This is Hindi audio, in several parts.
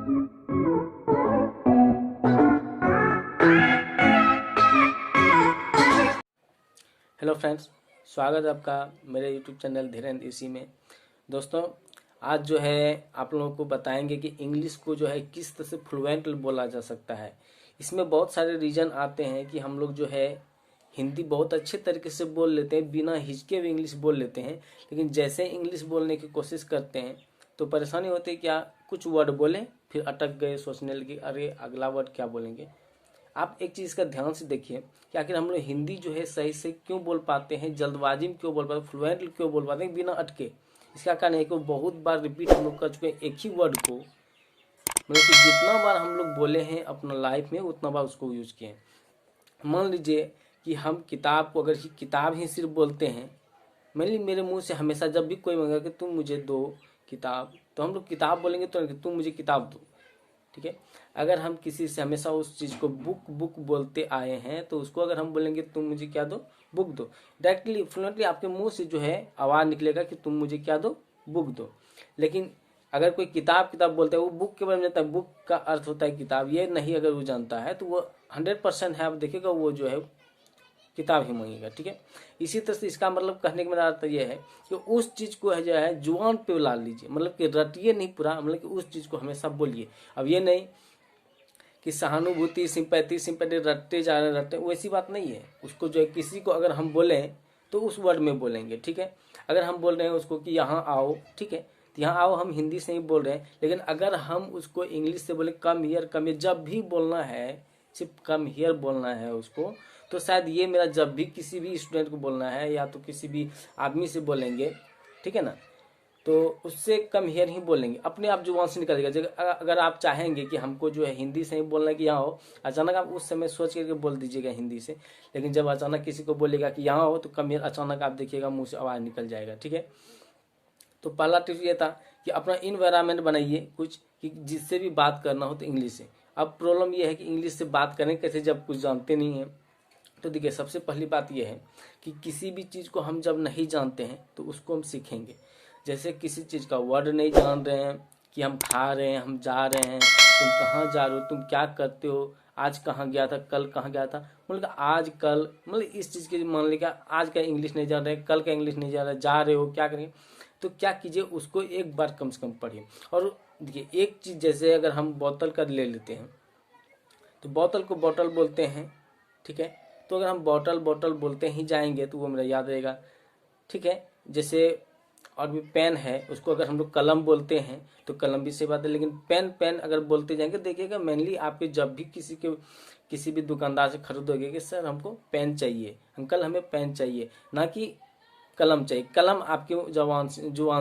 हेलो फ्रेंड्स, स्वागत है आपका मेरे यूट्यूब चैनल धीरेन्द्र इसी में। दोस्तों, आज जो है आप लोगों को बताएंगे कि इंग्लिश को जो है किस तरह से फ्लुएंट बोला जा सकता है। इसमें बहुत सारे रीजन आते हैं कि हम लोग जो है हिंदी बहुत अच्छे तरीके से बोल लेते हैं, बिना हिचके हुए इंग्लिश बोल लेते हैं, लेकिन जैसे इंग्लिश बोलने की कोशिश करते हैं तो परेशानी होती है। क्या कुछ वर्ड बोले फिर अटक गए, सोचने लगे अरे अगला वर्ड क्या बोलेंगे। आप एक चीज़ का ध्यान से देखिए कि आखिर हम लोग हिंदी जो है सही से क्यों बोल पाते हैं, जल्दबाजी में क्यों बोल पाते हैं, फ्लुएंट क्यों बोल पाते हैं बिना अटके। इसका कारण है कि बहुत बार रिपीट हम लोग कर चुके हैं एक ही वर्ड को, मतलब कि जितना बार हम लोग बोले हैं अपना लाइफ में उतना बार उसको यूज किए हैं। मान लीजिए कि हम किताब को अगर किताब ही सिर्फ बोलते हैं, मान ली मेरे मुंह से हमेशा जब भी कोई मांगा कि तुम मुझे दो किताब, तो हम लोग किताब बोलेंगे तो तुम मुझे किताब दो, ठीक है। अगर हम किसी से हमेशा उस चीज़ को बुक बुक बोलते आए हैं तो उसको अगर हम बोलेंगे तुम मुझे क्या दो, बुक दो, डायरेक्टली फ्लुएंटली आपके मुंह से जो है आवाज़ निकलेगा कि तुम मुझे क्या दो, बुक दो। लेकिन अगर कोई किताब किताब बोलता है, वो बुक के बारे में जानता है, बुक का अर्थ होता है किताब, ये नहीं अगर वो जानता है तो वो 100% है, आप देखिएगा वो जो है किताब ही मांगेगा, ठीक है। इसी तरह से इसका मतलब कहने का मेरा अर्थ यह है कि उस चीज़ को है जो है जुबान पे ला लीजिए, मतलब कि रटिए नहीं पूरा, मतलब कि उस चीज़ को हमेशा बोलिए। अब ये नहीं कि सहानुभूति सिंपैथी रटते जा रहे रटते, वैसी बात नहीं है। उसको जो है किसी को अगर हम बोलें तो उस वर्ड में बोलेंगे, ठीक है। अगर हम बोल रहे हैं उसको कि यहाँ आओ, ठीक है, तो यहाँ आओ हम हिंदी से ही बोल रहे हैं, लेकिन अगर हम उसको इंग्लिश से बोले कम हियर, जब भी बोलना है सिर्फ कम हियर बोलना है उसको, तो शायद ये मेरा जब भी किसी भी स्टूडेंट को बोलना है या तो किसी भी आदमी से बोलेंगे, ठीक है ना, तो उससे कम हियर ही बोलेंगे, अपने आप जुबान से निकल जाएगा। अगर आप चाहेंगे कि हमको जो है हिंदी से ही बोलना कि यहाँ हो, अचानक आप उस समय सोच करके बोल दीजिएगा हिंदी से, लेकिन जब अचानक किसी को बोलेगा कि यहाँ हो तो कम हियर, अचानक आप देखिएगा मुंह से आवाज़ निकल जाएगा, ठीक है। तो पहला टिप ये था कि अपना इन्वायरमेंट बनाइए कुछ कि जिससे भी बात करना हो तो इंग्लिश से। अब प्रॉब्लम यह है कि इंग्लिश से बात करें कैसे जब कुछ जानते नहीं हैं। तो देखिए, सबसे पहली बात यह है कि किसी भी चीज़ को हम जब नहीं जानते हैं तो उसको हम सीखेंगे। जैसे किसी चीज़ का वर्ड नहीं जान रहे हैं कि हम खा रहे हैं, हम जा रहे हैं, तुम कहाँ जा रहे हो, तुम क्या करते हो, आज कहाँ गया था, कल कहाँ गया था, मतलब आज कल, मतलब इस चीज़ के मान लीजिए आज का इंग्लिश नहीं जान रहे, कल का इंग्लिश नहीं जान रहे, जा रहे हो क्या करेंगे, तो क्या कीजिए उसको एक बार कम से कम पढ़िए। और देखिए एक चीज़, जैसे अगर हम बोतल का ले लेते हैं तो बोतल को बॉटल बोलते हैं, ठीक है। तो अगर हम बॉटल बॉटल बोलते ही जाएंगे तो वो मेरा याद रहेगा, ठीक है। जैसे और भी पेन है, उसको अगर हम लोग कलम बोलते हैं तो कलम भी सही बात है, लेकिन पेन पेन अगर बोलते जाएंगे, देखिएगा मेनली आपके जब भी किसी भी दुकानदार से खरीदोगे कि सर हमको पेन चाहिए, अंकल हमें पेन चाहिए, ना कि कलम चाहिए। कलम आपके जुबान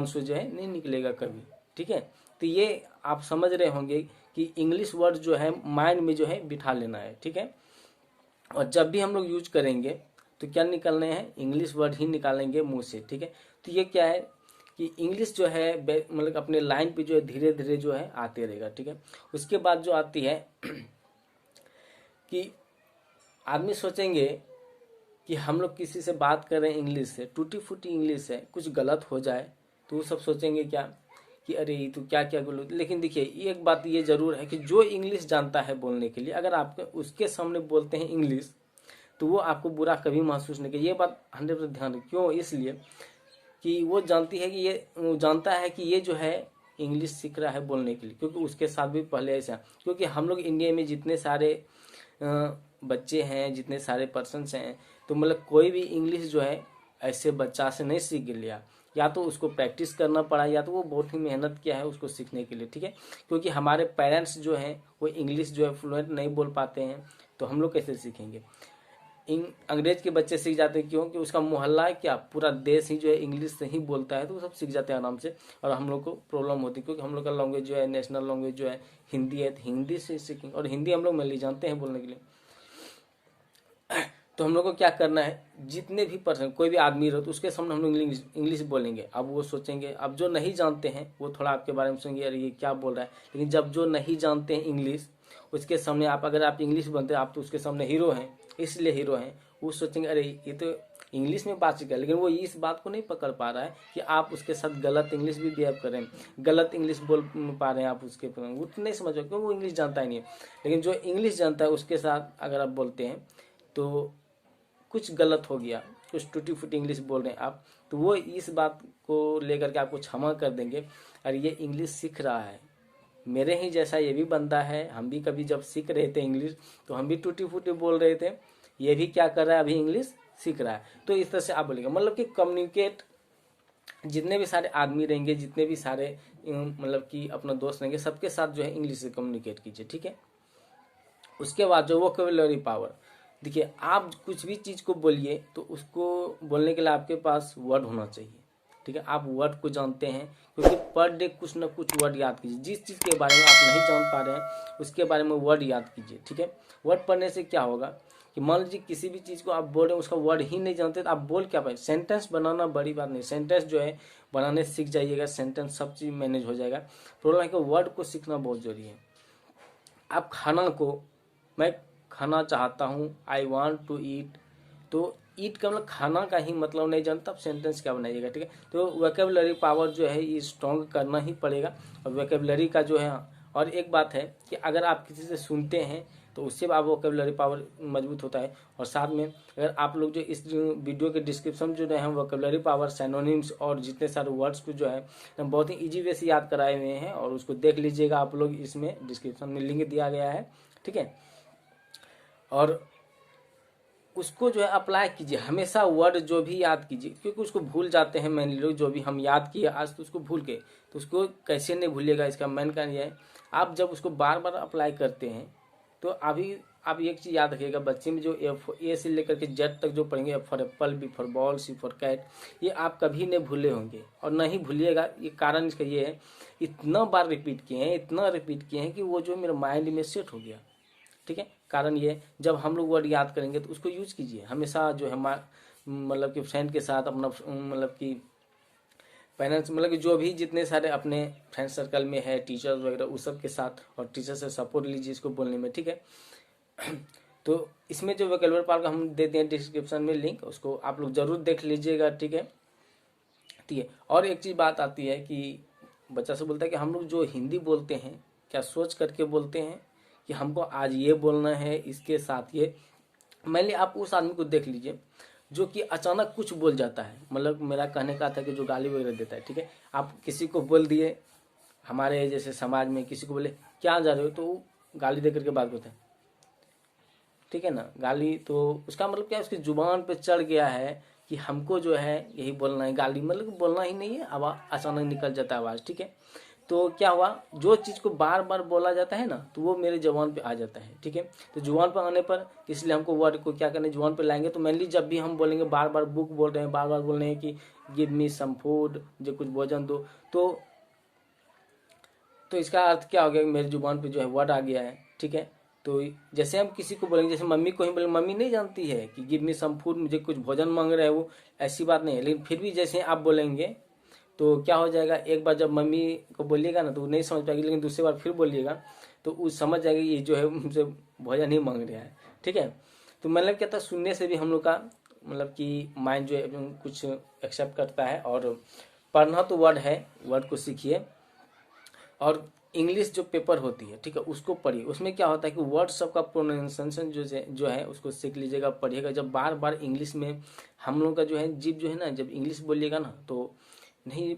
से जो है नहीं निकलेगा कभी, ठीक है। तो ये आप समझ रहे होंगे कि इंग्लिश वर्ड जो है माइंड में जो है बिठा लेना है, ठीक है। और जब भी हम लोग यूज करेंगे तो क्या निकलने हैं, इंग्लिश वर्ड ही निकालेंगे मुंह से, ठीक है। तो ये क्या है कि इंग्लिश जो है मतलब अपने लाइन पे जो है धीरे धीरे जो है आते रहेगा, ठीक है। उसके बाद जो आती है कि आदमी सोचेंगे कि हम लोग किसी से बात कर रहे हैं इंग्लिश से, टूटी फूटी इंग्लिश है, कुछ गलत हो जाए तो वो सब सोचेंगे क्या कि अरे ये तो क्या क्या बोलो। लेकिन देखिए एक बात ये जरूर है कि जो इंग्लिश जानता है बोलने के लिए, अगर आप उसके सामने बोलते हैं इंग्लिश तो वो आपको बुरा कभी महसूस नहीं किया। ये बात 100% ध्यान रखें। क्यों? इसलिए कि वो जानता है कि ये जो है इंग्लिश सीख रहा है बोलने के लिए, क्योंकि उसके साथ भी पहले ऐसा, क्योंकि हम लोग इंडिया में जितने सारे बच्चे हैं, जितने सारे पर्सन्स हैं, तो मतलब कोई भी इंग्लिश जो है ऐसे बच्चा से नहीं सीख लिया, या तो उसको प्रैक्टिस करना पड़ा या तो वो बहुत ही मेहनत किया है उसको सीखने के लिए, ठीक है। क्योंकि हमारे पेरेंट्स जो हैं वो इंग्लिश जो है फ्लुएंट नहीं बोल पाते हैं, तो हम लोग कैसे सीखेंगे। अंग्रेज के बच्चे सीख जाते हैं, क्यों कि उसका मोहल्ला क्या पूरा देश ही जो है इंग्लिश से ही बोलता है, तो वो सब सीख जाते हैं आराम से। और हम लोग को प्रॉब्लम होती है क्योंकि हम लोग का लैंग्वेज जो है नेशनल लैंग्वेज जो है हिंदी है, तो हिंदी से सीखेंगे, और हिंदी हम लोग मेनली जानते हैं बोलने के लिए। तो हम लोग को क्या करना है, जितने भी पर्सन कोई भी आदमी रहो तो उसके सामने हम लोग इंग्लिश बोलेंगे। अब वो सोचेंगे, अब जो नहीं जानते हैं वो थोड़ा आपके बारे में सोचेंगे अरे ये क्या बोल रहा है, लेकिन जब जो नहीं जानते हैं इंग्लिश उसके सामने अगर आप इंग्लिश बोलते हैं, आप तो उसके सामने हीरो हैं, इसलिए हीरो हैं। वो सोचेंगे अरे ये तो इंग्लिश में बात सीख रहा है, लेकिन वो इस बात को नहीं पकड़ पा रहा है कि आप उसके साथ गलत इंग्लिश भी बिहेव कर रहे हैं, गलत इंग्लिश बोल पा रहे हैं आप उसके, वो नहीं समझ रहे क्योंकि वो इंग्लिश जानता ही नहीं है। लेकिन जो इंग्लिश जानता है उसके साथ अगर आप बोलते हैं तो कुछ गलत हो गया, कुछ टूटी फूटी इंग्लिश बोल रहे हैं आप, तो वो इस बात को लेकर के आपको क्षमा कर देंगे। और ये इंग्लिश सीख रहा है, मेरे ही जैसा ये भी बंदा है, हम भी कभी जब सीख रहे थे इंग्लिश तो हम भी टूटी फूटी बोल रहे थे, ये भी क्या कर रहा है, अभी इंग्लिश सीख रहा है। तो इस तरह से आप बोलेंगे, मतलब कि कम्युनिकेट, जितने भी सारे आदमी रहेंगे, जितने भी सारे मतलब कि अपना दोस्त रहेंगे, सबके साथ जो है इंग्लिश से कम्युनिकेट कीजिए, ठीक है। उसके बाद जो वोकैबुलरी पावर, देखिए आप कुछ भी चीज़ को बोलिए तो उसको बोलने के लिए आपके पास वर्ड होना चाहिए, ठीक है। आप वर्ड को जानते हैं, क्योंकि पर डे कुछ ना कुछ वर्ड याद कीजिए, जिस चीज़ के बारे में आप नहीं जान पा रहे हैं उसके बारे में वर्ड याद कीजिए, ठीक है। वर्ड पढ़ने से क्या होगा कि मान लीजिए किसी भी चीज़ को आप बोल रहे हैं उसका वर्ड ही नहीं जानते तो आप बोल क्या पाए। सेंटेंस बनाना बड़ी बात नहीं, सेंटेंस जो है बनाने सीख जाइएगा, सेंटेंस सब चीज़ मैनेज हो जाएगा। प्रॉब्लम है कि वर्ड को सीखना बहुत जरूरी है। आप खाना को, मैं खाना चाहता हूँ, आई वॉन्ट टू ईट, तो ईट का मतलब खाना का ही मतलब नहीं जानता, आप सेंटेंस क्या बनाइएगा, ठीक है। तो वोकैबुलरी पावर जो है ये स्ट्रॉन्ग करना ही पड़ेगा। और वोकैबुलरी का जो है, और एक बात है कि अगर आप किसी से सुनते हैं तो उससे आप वोकैबुलरी पावर मजबूत होता है। और साथ में अगर आप लोग जो इस वीडियो के डिस्क्रिप्शन जो है वोकैबुलरी पावर, सिनोनिम्स और जितने सारे वर्ड्स को जो है बहुत ही ईजी वे से याद कराए हुए हैं, और उसको देख लीजिएगा आप लोग, इसमें डिस्क्रिप्शन में लिंक दिया गया है, ठीक है। और उसको जो है अप्लाई कीजिए, हमेशा वर्ड जो भी याद कीजिए, क्योंकि उसको भूल जाते हैं मैन लोग, जो भी हम याद किए आज तो उसको भूल गए, तो उसको कैसे नहीं भूलिएगा, इसका मेन कारण यह है आप जब उसको बार बार अप्लाई करते हैं तो अभी आप एक चीज़ याद रखिएगा, बच्चे में जो ए से लेकर के जेड तक जो पढ़ेंगे, F for apple, B for ball, C for cat, ये आप कभी नहीं भूले होंगे और नहीं भूलिएगा। ये कारण इसका ये है, इतना बार रिपीट किए हैं, इतना रिपीट किए हैं कि वो जो मेरे माइंड में सेट हो गया, ठीक है। कारण ये जब हम लोग वर्ड याद करेंगे तो उसको यूज कीजिए हमेशा, जो है मतलब कि फ्रेंड के साथ, अपना मतलब कि पेरेंट्स, मतलब कि जो भी जितने सारे अपने फ्रेंड सर्कल में है, टीचर्स वगैरह, उस सब के साथ, और टीचर से सपोर्ट लीजिए इसको बोलने में, ठीक है। तो इसमें जो वोकैबुलरी पावर का हम देते हैं डिस्क्रिप्शन में लिंक, उसको आप लोग जरूर देख लीजिएगा, ठीक है, ठीक है। और एक चीज़ बात आती है कि बच्चा से बोलता है कि हम लोग जो हिंदी बोलते हैं क्या सोच करके बोलते हैं कि हमको आज ये बोलना है, इसके साथ ये। मैंने आप उस आदमी को देख लीजिए जो कि अचानक कुछ बोल जाता है, मतलब मेरा कहने का था कि जो गाली वगैरह देता है, ठीक है। आप किसी को बोल दिए, हमारे जैसे समाज में किसी को बोले क्या जा रहे हो, तो वो गाली दे करके बात करता है, ठीक है ना। गाली तो उसका मतलब क्या है, उसकी जुबान पे चढ़ गया है कि हमको जो है यही बोलना है, गाली मतलब बोलना ही नहीं है, आवाज अचानक निकल जाता है आवाज़, ठीक है। तो क्या हुआ, जो चीज़ को बार बार बोला जाता है ना तो वो मेरे जुबान पे आ जाता है, ठीक है। तो जुबान पर आने पर इसलिए हमको वर्ड को क्या करना है, जुबान पे लाएंगे। तो मेनली जब भी हम बोलेंगे, बार बार बुक बोल रहे हैं, बार बार बोल रहे हैं कि गिव मी सम फूड, जो कुछ भोजन दो, तो इसका अर्थ क्या हो गया, मेरी जुबान पे जो है वर्ड आ गया है, ठीक है। तो जैसे हम किसी को बोलेंगे, जैसे मम्मी को ही बोलेंगे, मम्मी नहीं जानती है कि गिव मी सम फूड, मुझे कुछ भोजन मांग रहे हैं, वो ऐसी बात नहीं है। लेकिन फिर भी जैसे आप बोलेंगे तो क्या हो जाएगा, एक बार जब मम्मी को बोलिएगा ना तो वो नहीं समझ पाएगी, लेकिन दूसरी बार फिर बोलिएगा तो वो समझ जाएगी ये जो है मुझसे भोजन ही मांग रहा है, ठीक है। तो मतलब क्या था, सुनने से भी हम लोग का मतलब कि माइंड जो है कुछ एक्सेप्ट करता है। और पढ़ना तो वर्ड है, वर्ड को सीखिए। और इंग्लिश जो पेपर होती है, ठीक है, उसको पढ़िए। उसमें क्या होता है कि वर्ड सबका प्रोनाउंसिएशन जो है उसको सीख लीजिएगा, पढ़िएगा। जब बार बार इंग्लिश में हम लोग का जो है जीभ जो है ना, जब इंग्लिश बोलिएगा ना तो नहीं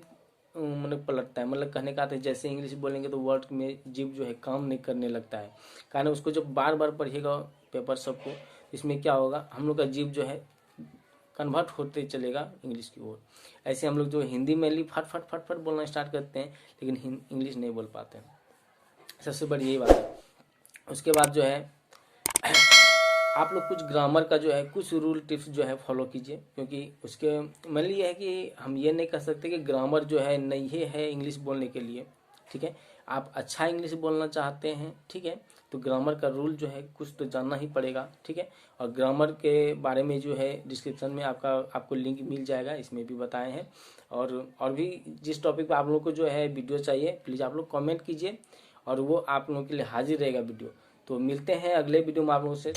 मतलब पलटता है, मतलब कहने का आता है जैसे इंग्लिश बोलेंगे तो वर्ड में जीभ जो है काम नहीं करने लगता है। कारण उसको जब बार बार पढ़िएगा पेपर सबको, इसमें क्या होगा, हम लोग का जीभ जो है कन्वर्ट होते चलेगा इंग्लिश की ओर। ऐसे हम लोग जो हिंदी में फट फट फट फट बोलना स्टार्ट करते हैं, लेकिन इंग्लिश नहीं बोल पाते हैं। सबसे बड़ी यही बात है। उसके बाद जो है आप लोग कुछ ग्रामर का जो है कुछ रूल टिप्स जो है फॉलो कीजिए, क्योंकि उसके मतलब ये है कि हम ये नहीं कह सकते कि ग्रामर जो है नहीं है इंग्लिश बोलने के लिए, ठीक है। आप अच्छा इंग्लिश बोलना चाहते हैं, ठीक है, तो ग्रामर का रूल जो है कुछ तो जानना ही पड़ेगा, ठीक है। और ग्रामर के बारे में जो है डिस्क्रिप्शन में आपको लिंक मिल जाएगा, इसमें भी बताए हैं। और भी जिस टॉपिक पर आप लोगों को जो है वीडियो चाहिए, प्लीज़ आप लोग कॉमेंट कीजिए और वो आप लोगों के लिए हाजिर रहेगा वीडियो। तो मिलते हैं अगले वीडियो में आप लोगों से।